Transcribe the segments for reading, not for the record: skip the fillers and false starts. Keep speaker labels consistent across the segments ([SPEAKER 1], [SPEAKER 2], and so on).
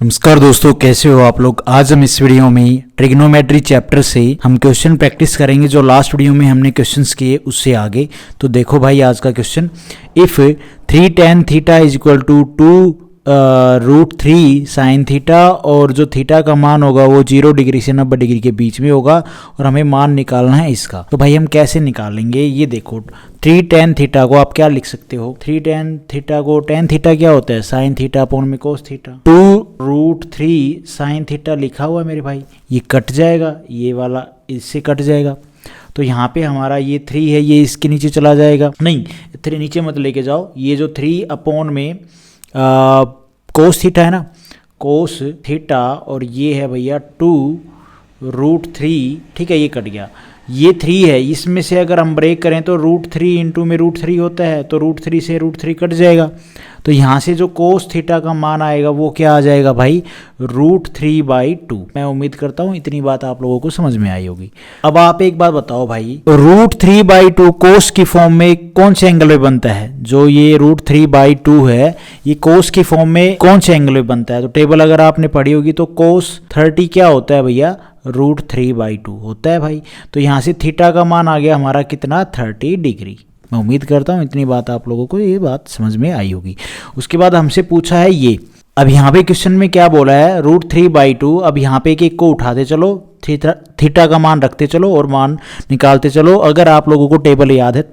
[SPEAKER 1] नमस्कार दोस्तों, कैसे हो आप लोग। आज हम इस वीडियो में ट्रिग्नोमेट्री चैप्टर से हम क्वेश्चन प्रैक्टिस करेंगे। जो लास्ट वीडियो में हमने क्वेश्चंस किए उससे आगे। तो देखो भाई, आज का question, if 3 tan theta is equal to 2 √3 sin theta, और जो थीटा का मान होगा वो 0 डिग्री से 90 डिग्री के बीच में होगा, और हमें मान निकालना है इसका। तो भाई हम कैसे निकालेंगे, ये देखो 3 tan थीटा को आप क्या लिख सकते हो, 3 tan थीटा को, tan थीटा क्या होता है, sin थीटा अपॉन में cos थीटा। 2 √3 sin थीटा लिखा हुआ है मेरे भाई, ये कट जाएगा, ये वाला इससे कट जाएगा। तो यहाँ पे हमारा ये 3 है, ये इसके नीचे चला जाएगा, नहीं 3 नीचे मत लेके जाओ, ये जो 3 अपॉन में कोस थीटा है ना, कोस थीटा, और ये है भैया 2 √3, ठीक है, ये कट गया। ये 3 है, इसमें से अगर हम ब्रेक करें तो √3 इंटू में √3 होता है, तो √3 से √3 कट जाएगा। तो यहाँ से जो कोस थीटा का मान आएगा वो क्या आ जाएगा भाई, √3/2। मैं उम्मीद करता हूँ इतनी बात आप लोगों को समझ में आई होगी। अब आप एक बात बताओ भाई, √3/2 कोस की फॉर्म में कौन से एंगल में बनता है। जो ये √3/2 है, ये कोस की फॉर्म में कौन से एंगल में बनता है। तो टेबल अगर आपने पढ़ी होगी तो कोस 30 क्या होता है भैया, √3/2 होता है भाई। तो यहाँ से थीटा का मान आ गया हमारा कितना, 30 डिग्री। मैं उम्मीद करता हूँ इतनी बात आप लोगों को ये बात समझ में आई होगी। उसके बाद हमसे पूछा है ये, अब यहाँ पे क्वेश्चन में क्या बोला है, √3/2। अब यहाँ पे एक को उठाते चलो, थीटा का मान रखते चलो और मान निकालते चलो। अगर आप लोगों को टेबल याद है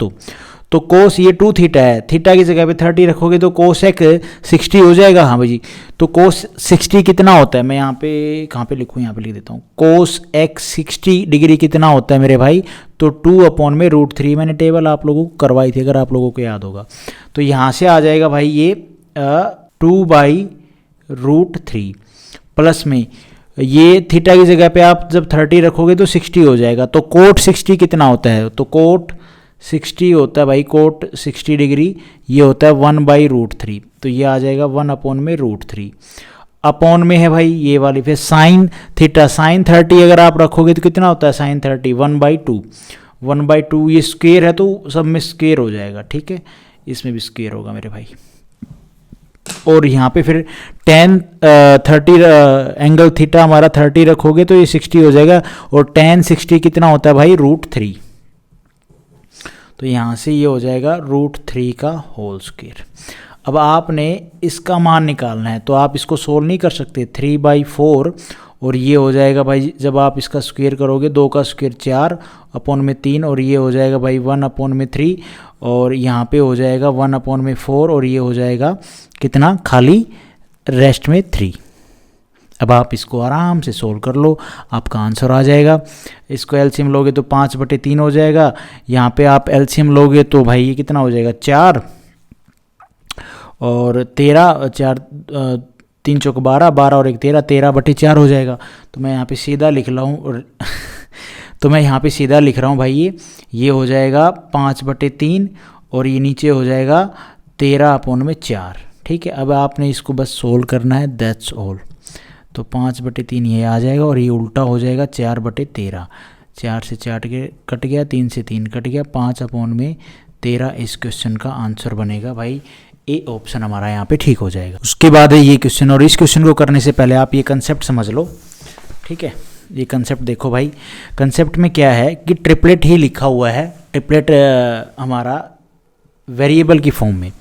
[SPEAKER 1] तो कोस ये 2 थीटा है, थीटा की जगह पे 30 रखोगे तो कोस एक 60 हो जाएगा। हाँ भाई, तो कोस 60 कितना होता है, मैं यहाँ पे कहाँ पे लिखूँ, यहाँ पे लिख देता हूँ, कोस एक 60 डिग्री कितना होता है मेरे भाई, तो 2 अपॉन में √3। मैंने टेबल आप लोगों को करवाई थी, अगर आप लोगों को याद होगा। तो यहाँ से आ जाएगा भाई ये 2/√3 प्लस में ये थीटा की जगह पे आप जब 30 रखोगे तो 60 हो जाएगा। तो कोट 60 कितना होता है, तो कोट 60 होता है भाई, कोट 60 डिग्री ये होता है 1/√3। तो ये आ जाएगा 1 अपॉन में √3, अपॉन में है भाई ये वाली। फिर साइन थीटा, साइन 30 अगर आप रखोगे तो कितना होता है साइन 30, 1/2। 1/2 ये स्क्वेयर है तो सब में स्क्वेयर हो जाएगा, ठीक है, इसमें भी स्क्वेयर होगा मेरे भाई। और यहाँ पे फिर tan 30 एंगल थीटा हमारा 30 रखोगे तो ये 60 हो जाएगा, और tan 60 कितना होता है भाई, √3। तो यहाँ से ये हो जाएगा √3 का होल स्क्वायर। अब आपने इसका मान निकालना है, तो आप इसको सोल्व नहीं कर सकते, 3/4, और ये हो जाएगा भाई, जब आप इसका स्क्वायर करोगे 2 का स्क्वायर 4 अपॉन में 3, और ये हो जाएगा भाई 1 अपॉन में 3, और यहाँ पे हो जाएगा 1 अपॉन में 4, और ये हो जाएगा कितना, खाली रेस्ट में 3। अब आप इसको आराम से सोल्व कर लो, आपका आंसर आ जाएगा। इसको एलसीएम लोगे तो 5/3 हो जाएगा। यहाँ पे आप एलसीएम लोगे तो भाई ये कितना हो जाएगा, 4 और 13, 4 3 चौक 12, 12 और 1 13, 13/4 हो जाएगा। तो मैं यहाँ पे सीधा लिख रहा हूँ और तो मैं यहाँ पे सीधा लिख रहा हूँ भाई, ये हो जाएगा 5/3, और ये नीचे हो जाएगा 13/4, ठीक है। अब आपने इसको बस सोल्व करना है, दैट्स ऑल। तो 5/3 ये आ जाएगा, और ये उल्टा हो जाएगा 4/13, 4 से 4 कट गया, 3 से 3 कट गया, 5/13 इस क्वेश्चन का आंसर बनेगा भाई। ए ऑप्शन हमारा यहाँ पे ठीक हो जाएगा। उसके बाद है ये क्वेश्चन, और इस क्वेश्चन को करने से पहले आप ये कंसेप्ट समझ लो, ठीक है। ये कंसेप्ट देखो भाई, कंसेप्ट में क्या है कि ट्रिपलेट ही लिखा हुआ है, ट्रिपलेट हमारा वेरिएबल की फॉर्म में।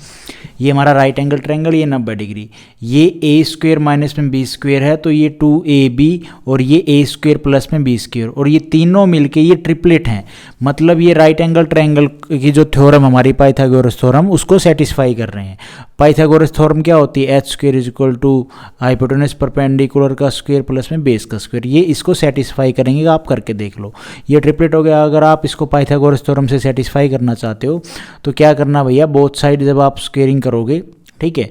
[SPEAKER 1] ये हमारा राइट एंगल ट्रायंगल, ये 90 डिग्री, ये a² माइनस में b² है, तो ये 2ab, और ये a² प्लस में b², और ये तीनों मिलके ये ट्रिपलेट हैं। मतलब ये राइट एंगल ट्रायंगल की जो थ्योरम हमारी पाइथागोरस थ्योरम, उसको सेटिस्फाई कर रहे हैं। पाइथागोरस थ्योरम क्या होती है, h² = हाइपोटेनस परपेंडिकुलर का स्क्वायर प्लस में बेस का स्क्वायर, ये इसको सेटिस्फाई करेंगे। आप करके देख लो, ये ट्रिपलेट हो गया। अगर आप इसको पाइथागोरस थ्योरम से सेटिस्फाई करना चाहते हो तो क्या करना भैया, बोथ साइड जब आप स्क्वेयरिंग करोगे, ठीक है,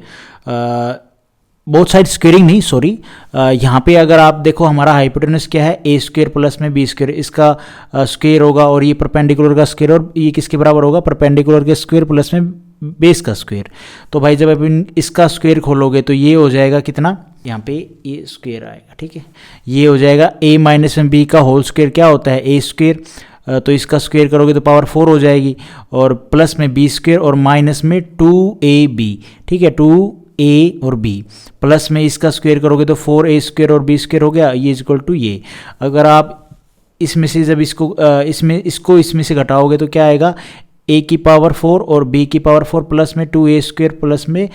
[SPEAKER 1] बोथ साइड स्क्वेयरिंग नहीं, सॉरी, यहाँ पे अगर आप देखो हमारा हाइपोटेनस क्या है, a² प्लस में b², इसका स्क्वेयर होगा, और ये परपेंडिकुलर का स्क्वेयर, और ये किसके बराबर होगा, परपेंडिकुलर के स्क्वेयर प्लस में बेस का स्क्वेयर। तो भाई जब आप इसका स्क्वेयर खोलोगे तो ये हो जाएगा कितना, यहाँ पे ये स्क्वेयर आएगा, ठीक है, ये हो जाएगा a माइनस में b का होल स्क्वेयर क्या होता है, a², तो इसका स्क्वायर करोगे तो पावर 4 हो जाएगी, और प्लस में b² और माइनस में 2ab, ठीक है, 2 ए और बी, प्लस में इसका स्क्वायर करोगे तो 4a स्क्वायर और b स्क्वायर हो गया, ये इक्वल टू ये। अगर आप इसमें से जब इसमें से घटाओगे तो क्या आएगा, a की पावर 4 और b की पावर 4 प्लस में 2a स्क्वायर प्लस में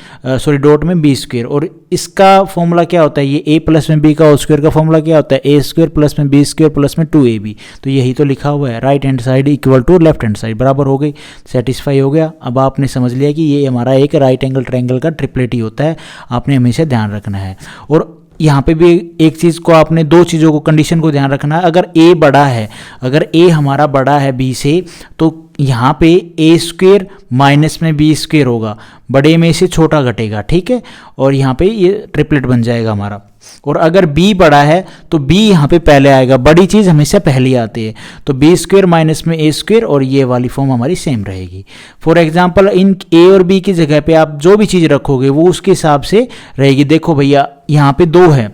[SPEAKER 1] डॉट में b स्क्वायर। और इसका फॉर्मूला क्या होता है, ये a प्लस में b का होल स्क्वायर का फॉर्मूला क्या होता है, a स्क्वायर प्लस में b स्क्वायर प्लस में 2ab। तो यही तो लिखा हुआ है, right hand side equal to left hand side, बराबर हो गई, सेटिस्फाई हो गया। अब आपने समझ लिया कि ये हमारा एक राइट एंगल ट्रायंगल का ट्रिपलेट ही होता है, आपने हमेशा ध्यान रखना है। और यहाँ पे भी एक चीज़ को आपने, दो चीज़ों को, कंडीशन को ध्यान रखना है। अगर a बड़ा है, अगर a हमारा बड़ा है b से, तो यहाँ पे a स्क्वेयर माइनस में b स्क्वेयर होगा, बड़े में से छोटा घटेगा, ठीक है, और यहाँ पे ये ट्रिपलेट बन जाएगा हमारा। और अगर b बड़ा है तो b यहाँ पे पहले आएगा, बड़ी चीज़ हमेशा पहले आती है, तो b स्क्वेयर माइनस में a स्क्वेयर, और ये वाली फॉर्म हमारी सेम रहेगी। फॉर एग्जांपल इन a और b की जगह पे आप जो भी चीज़ रखोगे वो उसके हिसाब से रहेगी। देखो भैया यहाँ पे 2 है,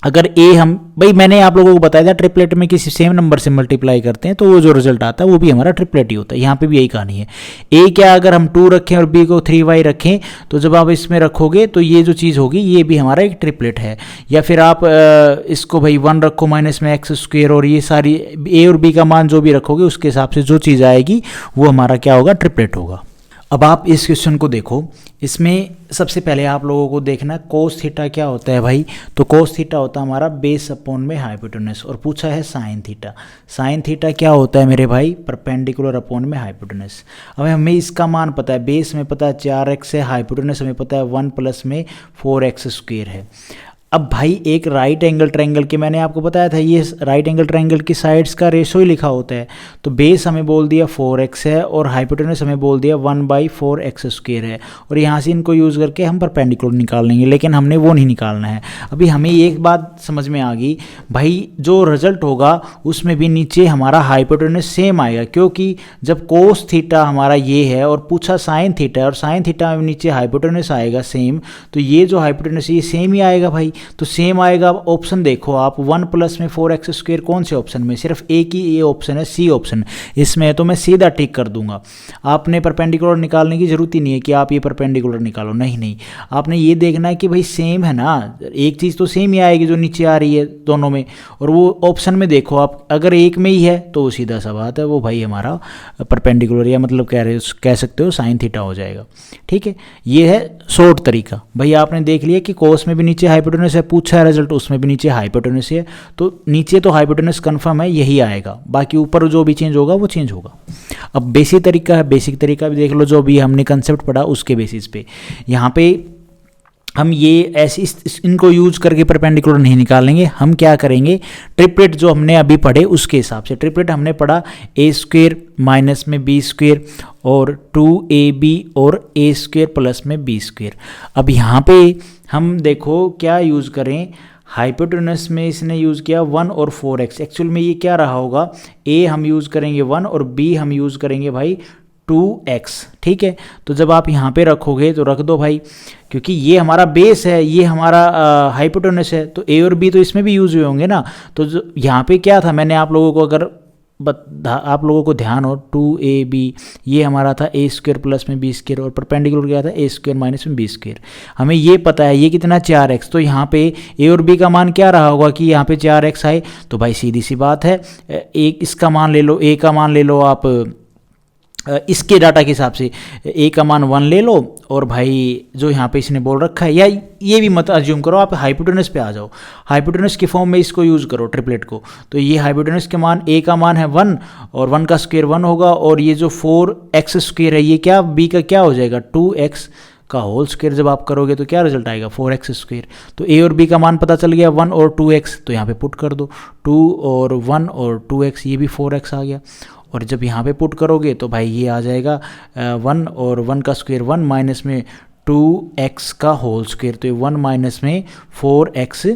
[SPEAKER 1] अगर a हम, भाई मैंने आप लोगों को बताया था ट्रिपलेट में किसी सेम नंबर से मल्टीप्लाई करते हैं तो वो जो रिजल्ट आता है वो भी हमारा ट्रिपलेट ही होता है। यहाँ पे भी यही कहानी है। a क्या, अगर हम 2 रखें और b को 3y रखें, तो जब आप इसमें रखोगे तो ये जो चीज़ होगी ये भी हमारा एक ट्रिपलेट है। या फिर आप इसको भाई 1 रखो माइनस में x स्क्वेयर, और ये सारी a और b का मान जो भी रखोगे उसके हिसाब से जो चीज़ आएगी वो हमारा क्या होगा, ट्रिपलेट होगा। अब आप इस क्वेश्चन को देखो, इसमें सबसे पहले आप लोगों को देखना है कोस थीटा क्या होता है भाई। तो कोस थीटा होता है हमारा बेस अपॉन में हाइपोटेनस, और पूछा है साइन थीटा। साइन थीटा क्या होता है मेरे भाई, परपेंडिकुलर अपॉन में हाइपोटेनस। अब हमें इसका मान पता है, बेस में पता है 4x है, हाइपोटेनस हमें पता है 1 प्लस में 4x स्क्वेयर है। अब भाई एक राइट एंगल ट्रायंगल के, मैंने आपको बताया था ये राइट एंगल ट्रायंगल की साइड्स का रेशो ही लिखा होता है। तो बेस हमें बोल दिया 4x है और हाइपोटेनस हमें बोल दिया 1/4x स्क्वायर है, और यहाँ से इनको यूज़ करके हम परपेंडिकुलर निकाल लेंगे, लेकिन हमने वो नहीं निकालना है। अभी हमें एक बात समझ में आ गई भाई, जो रिजल्ट होगा उसमें भी नीचे हमारा हाइपोटेनस सेम आएगा, क्योंकि जब कोस थीटा हमारा ये है और पूछा साइन थीटा, और साइन थीटा में नीचे हाइपोटेनस आएगा सेम, तो ये जो हाइपोटेनस ये सेम ही आएगा भाई। तो सेम आएगा। ऑप्शन देखो आप, 1 प्लस में 4x स्क्वायर कौन से ऑप्शन में, सिर्फ एक ही ये ऑप्शन है, सी ऑप्शन। इसमें तो मैं सीधा टिक कर दूंगा। आपने परपेंडिकुलर निकालने की जरूरत ही नहीं है कि आप ये परपेंडिकुलर निकालो, नहीं, आपने ये देखना है कि भाई सेम है ना, एक चीज़ तो सेम ही आएगी जो नीचे आ रही है दोनों में। और वो ऑप्शन में देखो आप, अगर एक में ही है तो वो सीधा सा बात है, वो भाई हमारा परपेंडिकुलर, या मतलब कह सकते हो साइन थीटा हो जाएगा। ठीक है, ये है शॉर्ट तरीका। भाई आपने देख लिया कि कोस में भी नीचे हाइपोटेनस है, पूछा है रिजल्ट उसमें भी नीचे हाइपोटेनस है, तो नीचे तो हाइपोटेनस कंफर्म है, यही आएगा, बाकी ऊपर जो भी चेंज होगा वो चेंज होगा। अब बेसिक तरीका है, बेसिक तरीका भी देख लो, जो भी हमने कंसेप्ट पढ़ा उसके बेसिस पे यहाँ पे हम ये ऐसे इनको यूज करके परपेंडिकुलर नहीं निकालेंगे। हम क्या करेंगे, ट्रिपलेट जो हमने अभी पढ़े उसके हिसाब से, ट्रिपलेट हमने पढ़ा a स्क्वेयर माइनस में b स्क्वेयर और 2ab और a स्क्वेयर प्लस में b स्क्वेयर। अब यहाँ पे हम देखो क्या यूज़ करें, हाइपोटेनस में इसने यूज़ किया 1 और 4x। एक्चुअल में ये क्या रहा होगा, a हम यूज़ करेंगे 1 और b हम यूज़ करेंगे भाई 2x। ठीक है, तो जब आप यहाँ पे रखोगे तो रख दो भाई, क्योंकि ये हमारा बेस है, ये हमारा हाइपोटेनस है, तो a और b तो इसमें भी यूज़ हुए होंगे ना। तो यहाँ पे क्या था, मैंने आप लोगों को अगर आप लोगों को ध्यान हो, 2ab ये हमारा था a स्क्वायर प्लस में b स्क्वायर, और परपेंडिकुलर क्या था a स्क्वायर माइनस में b स्क्वायर। हमें ये पता है ये कितना 4x, तो यहाँ पे a और b का मान क्या रहा होगा कि यहाँ पे 4x आए, तो भाई सीधी सी बात है, एक इसका मान ले लो, a का मान ले लो आप इसके डाटा के हिसाब से, a का मान 1 ले लो, और भाई जो यहाँ पे इसने बोल रखा है, या ये भी मत अज्यूम करो, आप हाइपोटेनस पे आ जाओ, हाइपोटेनस की फॉर्म में इसको यूज़ करो ट्रिपलेट को। तो ये हाइपोटेनस के मान, a का मान है 1 और 1 का स्क्वायर 1 होगा, और ये जो 4x स्क्वायर है ये क्या, b का क्या हो जाएगा 2x का होल स्क्वायर। जब आप करोगे तो क्या रिजल्ट आएगा 4x स्क्वायर। तो a और b का मान पता चल गया 1 और 2x, तो यहाँ पे पुट कर दो 2 और 1 और 2x, ये भी 4x आ गया। और जब यहाँ पे पुट करोगे तो भाई ये आ जाएगा 1 और 1 का स्क्वायर 1 माइनस में 2x का होल स्क्वायर, तो ये 1 माइनस में 4x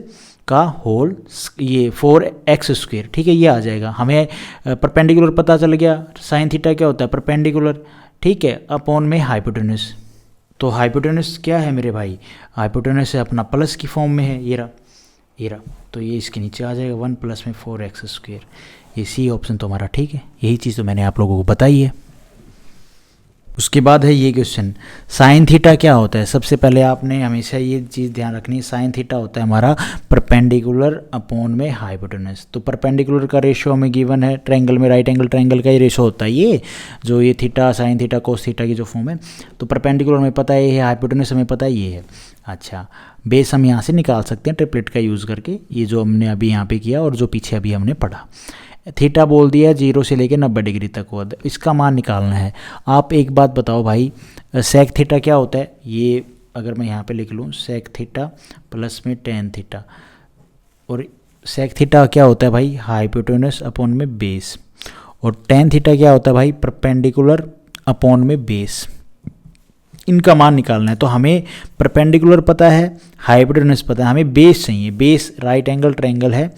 [SPEAKER 1] का होल, ये 4x स्क्वायर। ठीक है, ये आ जाएगा। हमें परपेंडिकुलर पता चल गया, साइन थीटा क्या होता है परपेंडिकुलर, ठीक है, अपॉन में हाइपोटेनस। तो हाइपोटेनस क्या है मेरे भाई, हाइपोटेनस है अपना प्लस की फॉर्म में है, ये रहा, तो ये इसके नीचे आ जाएगा 1 प्लस में 4x स्क्वायर। ये सी ऑप्शन तो हमारा ठीक है, यही चीज़ तो मैंने आप लोगों को बताई है। उसके बाद है ये क्वेश्चन, साइन थीटा क्या होता है। सबसे पहले आपने हमेशा ये चीज़ ध्यान रखनी है, साइन थीटा होता है हमारा परपेंडिकुलर अपॉन में हाइपोटेनस। तो परपेंडिकुलर का रेशो हमें गिवन है, ट्रायंगल में राइट एंगल ट्रायंगल का ही रेशो होता है ये, जो ये theta sine theta cos theta की जो फॉर्म है। तो परपेंडिकुलर हमें पता है ये है, हाइपोटेनस हमें पता है ये है। अच्छा, बेस हम यहाँ से निकाल सकते हैं ट्रिपलेट का यूज़ करके, ये जो हमने अभी यहाँ पे किया और जो पीछे अभी हमने पढ़ा। थीटा बोल दिया 0 से लेकर 90 डिग्री तक हुआ, इसका मान निकालना है। आप एक बात बताओ भाई, सेक थीटा क्या होता है। ये अगर मैं यहाँ पे लिख लूँ सेक थीटा प्लस में टेन थीटा, और सेक थीटा क्या होता है भाई, हाइपोटेनस अपॉन में बेस, और टेन थीटा क्या होता है भाई, परपेंडिकुलर अपॉन में बेस। इनका मान निकालना है। तो हमें परपेंडिकुलर पता है, हाइपोटेनस पता है, हमें बेस चाहिए। बेस राइट एंगल ट्रायंगल है,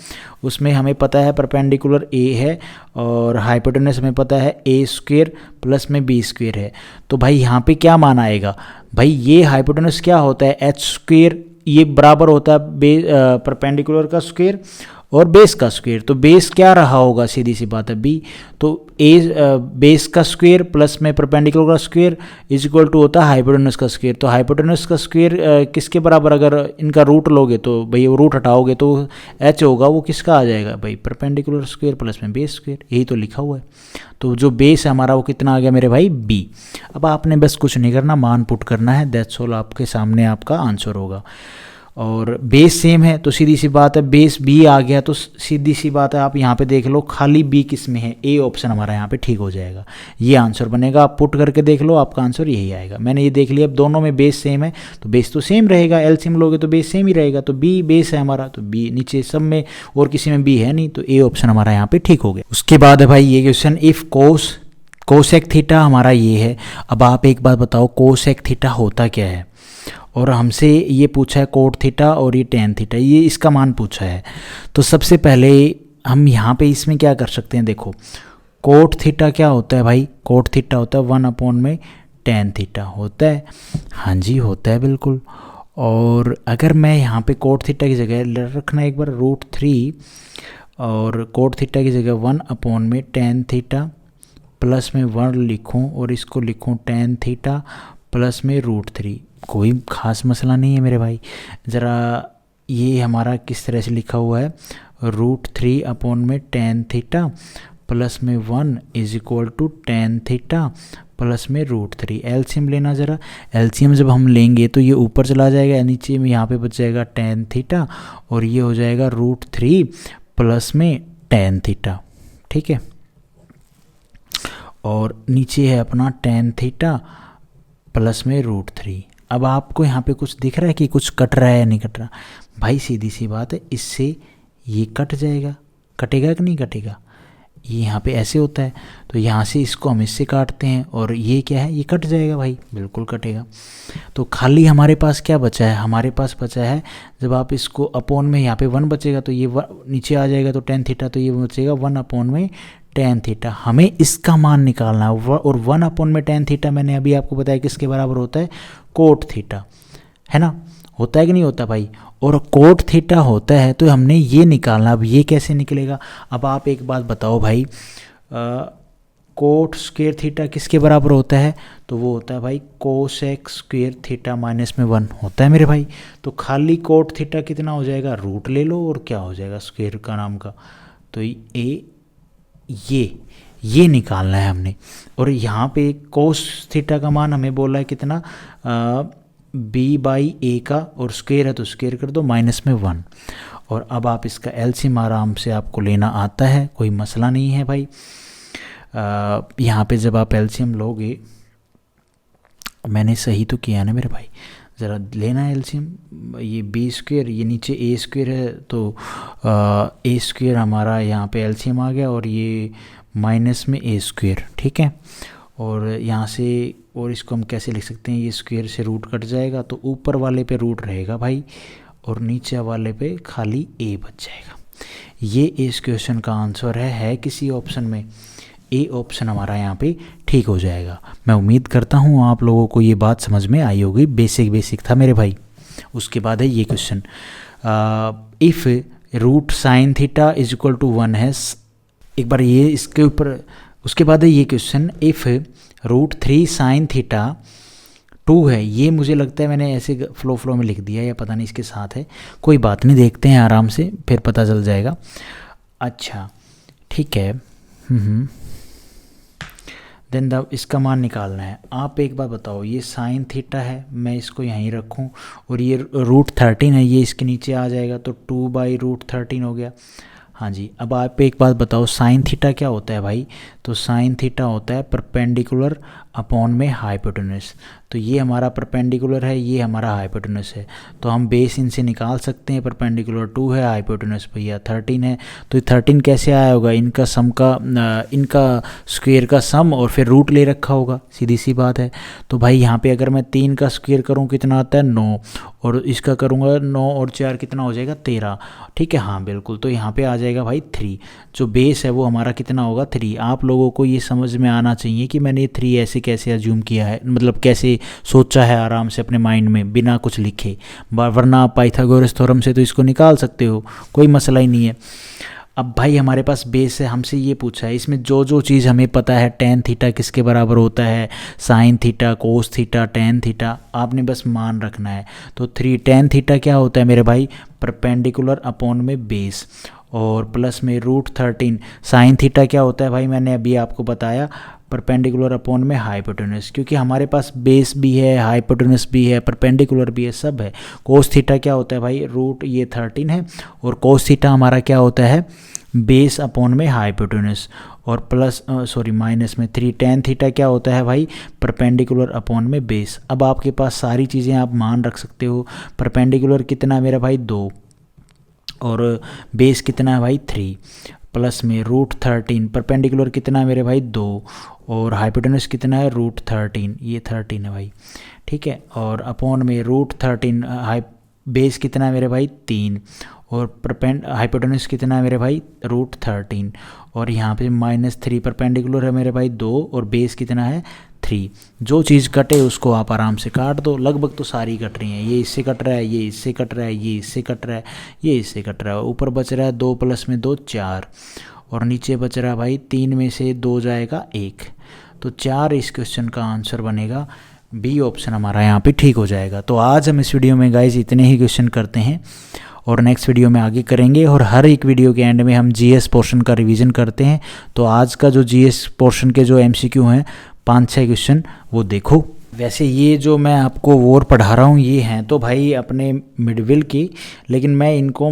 [SPEAKER 1] उसमें हमें पता है परपेंडिकुलर ए है और हाइपोटेनस हमें पता है ए स्क्वेयर प्लस में बी स्क्वेयर है। तो भाई यहाँ पे क्या मान आएगा भाई, ये हाइपोटेनस क्या होता है एच स्क्वेयर, ये बराबर होता है परपेंडिकुलर का स्क्वेयर और बेस का स्क्वेयर। तो बेस क्या रहा होगा, सीधी सी बात है बी। तो बेस का स्क्वेयर प्लस में परपेंडिकुलर का स्क्वेयर इज इक्वल टू होता है हाइपोटेनस का स्क्वेयर। तो हाइपोटेनस का स्क्वेयर किसके बराबर, अगर इनका रूट लोगे तो भाई वो रूट हटाओगे तो एच होगा, वो किसका आ जाएगा भाई, परपेंडिकुलर स्क्वेयर प्लस में बेस स्क्वेयर, यही तो लिखा हुआ है। तो जो बेस है हमारा वो कितना आ गया मेरे भाई, बी। अब आपने बस कुछ नहीं करना, मान पुट करना है, दैट्स ऑल, आपके सामने आपका आंसर होगा। और बेस सेम है तो सीधी सी बात है बेस बी आ गया, तो सीधी सी बात है आप यहाँ पे देख लो खाली बी किस में है, ए ऑप्शन हमारा यहाँ पे ठीक हो जाएगा, ये आंसर बनेगा। आप पुट करके देख लो, आपका आंसर यही आएगा। मैंने ये देख लिया, अब दोनों में बेस सेम है तो बेस तो सेम रहेगा, एलसीएम लोगे तो बेस सेम ही रहेगा। तो बी बेस है हमारा, तो बी नीचे सब में और किसी में बी है नहीं, तो ए ऑप्शन हमारा यहाँ पे ठीक हो गया। उसके बाद है भाई ये क्वेश्चन, इफ कोसेक थीटा हमारा ये है। अब आप एक बात बताओ, कोसेक थीटा होता क्या है, और हमसे ये पूछा है कोट थीटा और ये टेन थीटा, ये इसका मान पूछा है। तो सबसे पहले हम यहाँ पे इसमें क्या कर सकते हैं, देखो कोट थीटा क्या होता है भाई, कोट थीटा होता है 1 अपॉन में टेन थीटा होता है। हाँ जी होता है बिल्कुल। और अगर मैं यहाँ पे कोट थीटा की जगह रखना एक बार √3 और कोट थीटा की जगह 1 अपॉन में टेन थीटा प्लस में 1 लिखूँ और इसको लिखूँ टेन थीटा प्लस में √3, कोई ख़ास मसला नहीं है मेरे भाई। ज़रा ये हमारा किस तरह से लिखा हुआ है, √3 अपॉन में टेन थीटा प्लस में 1 is equal to tan theta plus में √3। एलसीएम लेना ज़रा, एलसीएम जब हम लेंगे तो ये ऊपर चला जाएगा, नीचे में यहाँ पे बच जाएगा टेन थीटा और ये हो जाएगा √3 प्लस में टेन थीटा, ठीक है। और नीचे है अपना टेन थीटा प्लस में √3। अब आपको यहाँ पे कुछ दिख रहा है कि कुछ कट रहा है या नहीं कट रहा भाई, सीधी सी बात है, इससे ये कट जाएगा, कटेगा कि नहीं कटेगा, ये यहाँ पे ऐसे होता है। तो यहाँ से इसको हम इससे काटते हैं और ये क्या है, ये कट जाएगा भाई, बिल्कुल कटेगा। तो खाली हमारे पास क्या बचा है, हमारे पास बचा है, जब आप इसको अपॉन में यहाँ पे 1 बचेगा तो ये नीचे आ जाएगा, तो टेन थीटा, तो ये बचेगा 1 अपॉन में टेन थीटा। हमें इसका मान निकालना है, और 1 अपॉन में टेन थीटा मैंने अभी आपको बताया किसके बराबर होता है, कोट थीटा, है ना, होता है कि नहीं होता भाई। और कोट थीटा होता है तो हमने ये निकालना, अब ये कैसे निकलेगा। अब आप एक बात बताओ भाई, कोट स्क्वेयर थीटा किसके बराबर होता है, तो वो होता है भाई कोसेक स्क्वेयर थीटा माइनस में 1 होता है मेरे भाई। तो खाली कोट थीटा कितना हो जाएगा, रूट ले लो और क्या हो जाएगा स्क्वेयर का नाम का, तो ये निकालना है हमने। और यहाँ पे कोस थीटा का मान हमें बोला है कितना, b/a का, और स्क्वेयर है तो स्क्वेयर कर दो माइनस में 1। और अब आप इसका एलसीएम आराम से आपको लेना आता है, कोई मसला नहीं है भाई। यहाँ पे जब आप एलसीएम लोगे, मैंने सही तो किया ना मेरे भाई, ज़रा लेना एलसीएम, ये बी स्क्वेयर, ये नीचे ए स्क्वेयर है, तो ए स्क्वेयर हमारा यहाँ पे एलसीएम आ गया और ये माइनस में ए स्क्वेयर, ठीक है। और यहाँ से, और इसको हम कैसे लिख सकते हैं, ये स्क्वेयर से रूट कट जाएगा तो ऊपर वाले पे रूट रहेगा भाई और नीचे वाले पे खाली ए बच जाएगा। ये इस क्वेश्चन का आंसर है किसी ऑप्शन में, ए ऑप्शन हमारा यहाँ पे ठीक हो जाएगा। मैं उम्मीद करता हूँ आप लोगों को ये बात समझ में आई होगी, बेसिक था मेरे भाई। उसके बाद है ये क्वेश्चन, इफ़ √sin θ = 1 है। एक बार ये इसके ऊपर उसके बाद है ये क्वेश्चन, इफ़ √3 sin थीटा 2 है, ये मुझे लगता है मैंने ऐसे फ्लो में लिख दिया या पता नहीं इसके साथ है, कोई बात नहीं, देखते हैं आराम से फिर पता चल जाएगा। अच्छा ठीक है, देन इसका मान निकालना है। आप एक बार बताओ, ये साइन थीटा है, मैं इसको यहीं रखूं, और ये √13 है, ये इसके नीचे आ जाएगा, तो 2/√13 हो गया। हाँ जी, अब आप एक बात बताओ, साइन थीटा क्या होता है भाई? तो साइन थीटा होता है परपेंडिकुलर अपॉन में हाइपोटेनस। तो ये हमारा परपेंडिकुलर है, ये हमारा हाइपोटेनस है, तो हम बेस इनसे निकाल सकते हैं। परपेंडिकुलर 2 है, हाइपोटेनस भैया 13 है, तो 13 कैसे आया होगा? इनका सम का इनका स्क्वायर का सम और फिर रूट ले रखा होगा, सीधी सी बात है। तो भाई यहाँ पे अगर मैं 3 का स्क्वायर करूँ कितना आता है? 9, और इसका करूँगा 9 और 4 कितना हो जाएगा? 13। ठीक है, हाँ बिल्कुल, तो यहाँ पे आ जाएगा भाई 3। जो बेस है वो हमारा कितना होगा? 3। आप लोगों को ये समझ में आना चाहिए कि मैंने 3 ऐसे कैसे अज्यूम किया है, मतलब कैसे सोचा है आराम से अपने माइंड में बिना कुछ लिखे, वरना आप पाइथागोरस थ्योरम से तो इसको निकाल सकते हो, कोई मसला ही नहीं है। अब भाई हमारे पास बेस है, हमसे ये पूछा है, इसमें जो जो चीज़ हमें पता है, टेन थीटा किसके बराबर होता है, sine theta, cos theta, tan theta, आपने बस मान रखना है। तो 3 टेन थीटा क्या होता है मेरे भाई? परपेंडिकुलर अपॉन में बेस, और प्लस में √13 साइन थीटा क्या होता है भाई? मैंने अभी आपको बताया, परपेंडिकुलर अपॉन में हाइपोटेनस, क्योंकि हमारे पास बेस भी है, हाइपोटेनस भी है, परपेंडिकुलर भी है, सब है। कोस थीटा क्या होता है भाई? ये 13 है, और कोस थीटा हमारा क्या होता है? बेस अपॉन में हाइपोटेनस, और प्लस माइनस में 3 टेन थीटा क्या होता है भाई? परपेंडिकुलर अपॉन में बेस। अब आपके पास सारी चीज़ें आप मान रख सकते हो। परपेंडिकुलर कितना है मेरा भाई? 2, और बेस कितना है भाई? 3, प्लस में √13, परपेंडिकुलर कितना है मेरे भाई? 2, और हाइपोटेनस कितना है? √13, ये 13 है भाई, ठीक है, और अपॉन में √13, बेस कितना है मेरे भाई? 3, और हाइपोटेनस कितना है मेरे भाई? √13, और यहाँ पे -3, परपेंडिकुलर है मेरे भाई 2, और बेस कितना है? 3। जो चीज़ कटे उसको आप आराम से काट दो, लगभग तो सारी कट रही हैं। ये इससे कट रहा है, ये इससे कट रहा है, ये इससे कट रहा है, ये इससे कट रहा है, ऊपर बच रहा है 2 + में 2 4, और नीचे बच रहा है भाई 3 में से 2 जाएगा 1, तो 4 इस क्वेश्चन का आंसर बनेगा। बी ऑप्शन हमारा यहाँ पे ठीक हो जाएगा। तो आज हम इस वीडियो में गाइज इतने ही क्वेश्चन करते हैं, और नेक्स्ट वीडियो में आगे करेंगे, और हर एक वीडियो के एंड में हम जीएस पोर्शन का रिवीजन करते हैं। तो आज का जो जीएस पोर्शन के जो एमसीक्यू हैं 5-6 क्वेश्चन, वो देखो। वैसे ये जो मैं आपको वॉर पढ़ा रहा हूँ ये हैं तो भाई अपने मिडविल की, लेकिन मैं इनको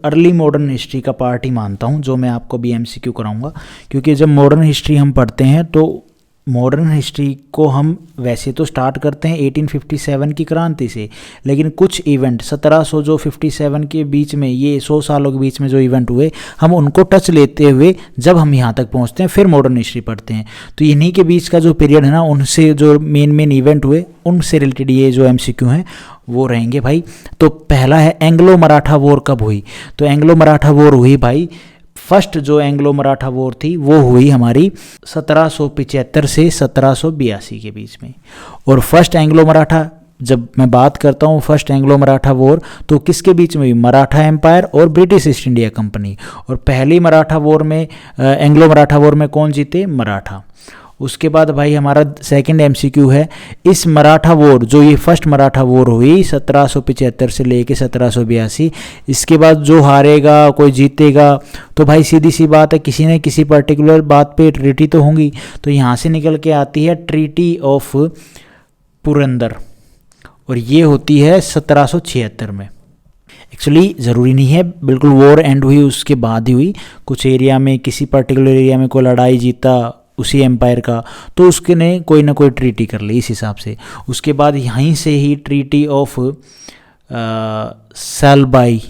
[SPEAKER 1] अर्ली मॉडर्न हिस्ट्री का पार्ट ही मानता हूँ, जो मैं आपको भी एमसीक्यू कराऊंगा। क्योंकि जब मॉडर्न हिस्ट्री हम पढ़ते हैं तो मॉडर्न हिस्ट्री को हम वैसे तो स्टार्ट करते हैं 1857 की क्रांति से, लेकिन कुछ इवेंट 1757 के बीच में, ये 100 सालों के बीच में जो इवेंट हुए, हम उनको टच लेते हुए जब हम यहाँ तक पहुँचते हैं फिर मॉडर्न हिस्ट्री पढ़ते हैं। तो इन्हीं के बीच का जो पीरियड है ना, उनसे जो मेन इवेंट हुए उनसे रिलेटेड ये जो एमसीक्यू हैं वो रहेंगे भाई। तो पहला है एंग्लो मराठा वॉर कब हुई? तो एंग्लो मराठा वॉर हुई भाई, फर्स्ट जो एंग्लो मराठा वॉर थी वो हुई हमारी 1775 से 1782 के बीच में। और फर्स्ट एंग्लो मराठा, जब मैं बात करता हूँ फर्स्ट एंग्लो मराठा वॉर, तो किसके बीच में हुई? मराठा एम्पायर और ब्रिटिश ईस्ट इंडिया कंपनी। और पहली मराठा वॉर में, एंग्लो मराठा वॉर में कौन जीते? मराठा। उसके बाद भाई हमारा सेकंड एमसीक्यू है, इस मराठा वॉर, जो ये फर्स्ट मराठा वॉर हुई 1775 से लेके 1782, इसके बाद जो हारेगा कोई जीतेगा, तो भाई सीधी सी बात है किसी न किसी पर्टिकुलर बात पे ट्रीटी तो होंगी। तो यहाँ से निकल के आती है ट्रीटी ऑफ पुरंदर, और ये होती है 1776 में। एक्चुअली ज़रूरी नहीं है बिल्कुल वॉर एंड हुई उसके बाद ही हुई, कुछ एरिया में, किसी पर्टिकुलर एरिया में कोई लड़ाई जीता उसी एम्पायर का, तो उसके ने कोई ना कोई ट्रीटी कर ली इस हिसाब से। उसके बाद यहीं से ही ट्रीटी ऑफ सैलबाई,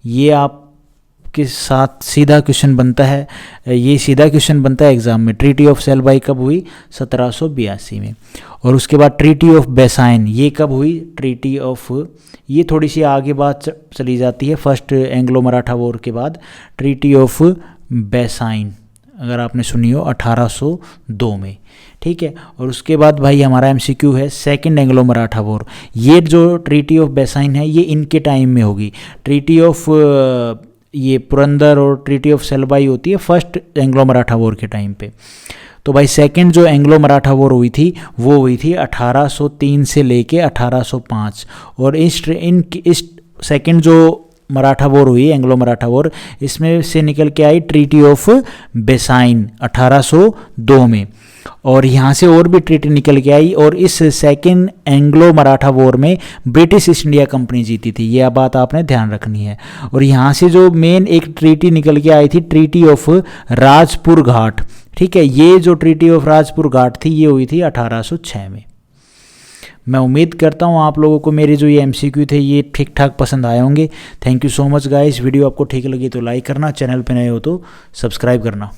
[SPEAKER 1] ये आपके साथ सीधा क्वेश्चन बनता है, ये सीधा क्वेश्चन बनता है एग्जाम में। ट्रीटी ऑफ सैलबाई कब हुई? 1782 में। और उसके बाद ट्रीटी ऑफ बेसाइन, ये कब हुई? ट्रीटी ऑफ, ये थोड़ी सी आगे बात चली जाती है फर्स्ट एंग्लो मराठा वॉर के बाद। ट्रीटी ऑफ बेसाइन अगर आपने सुनी हो 1802 में, ठीक है। और उसके बाद भाई हमारा एमसीक्यू है सेकंड एंग्लो मराठा वॉर। ये जो ट्रीटी ऑफ बेसाइन है ये इनके टाइम में होगी। ट्रीटी ऑफ ये पुरंदर और ट्रीटी ऑफ सेलबाई होती है फर्स्ट एंग्लो मराठा वॉर के टाइम पे। तो भाई सेकंड जो एंग्लो मराठा वॉर हुई थी वो हुई थी 1803 से लेके 1805, और इस सेकंड जो मराठा वॉर हुई एंग्लो मराठा वॉर, इसमें से निकल के आई ट्रीटी ऑफ बेसाइन 1802 में, और यहाँ से और भी ट्रीटी निकल के आई। और इस सेकंड एंग्लो मराठा वॉर में ब्रिटिश ईस्ट इंडिया कंपनी जीती थी, यह बात आपने ध्यान रखनी है। और यहाँ से जो मेन एक ट्रीटी निकल के आई थी ट्रीटी ऑफ राजपुर घाट, ठीक है, ये जो ट्रीटी ऑफ राजपुर घाट थी ये हुई थी 1806 में। मैं उम्मीद करता हूँ आप लोगों को मेरे जो ये MCQ थे ये ठीक ठाक पसंद आए होंगे। Thank you so much guys. Video आपको ठीक लगी तो लाइक करना, चैनल पे नए हो तो सब्सक्राइब करना।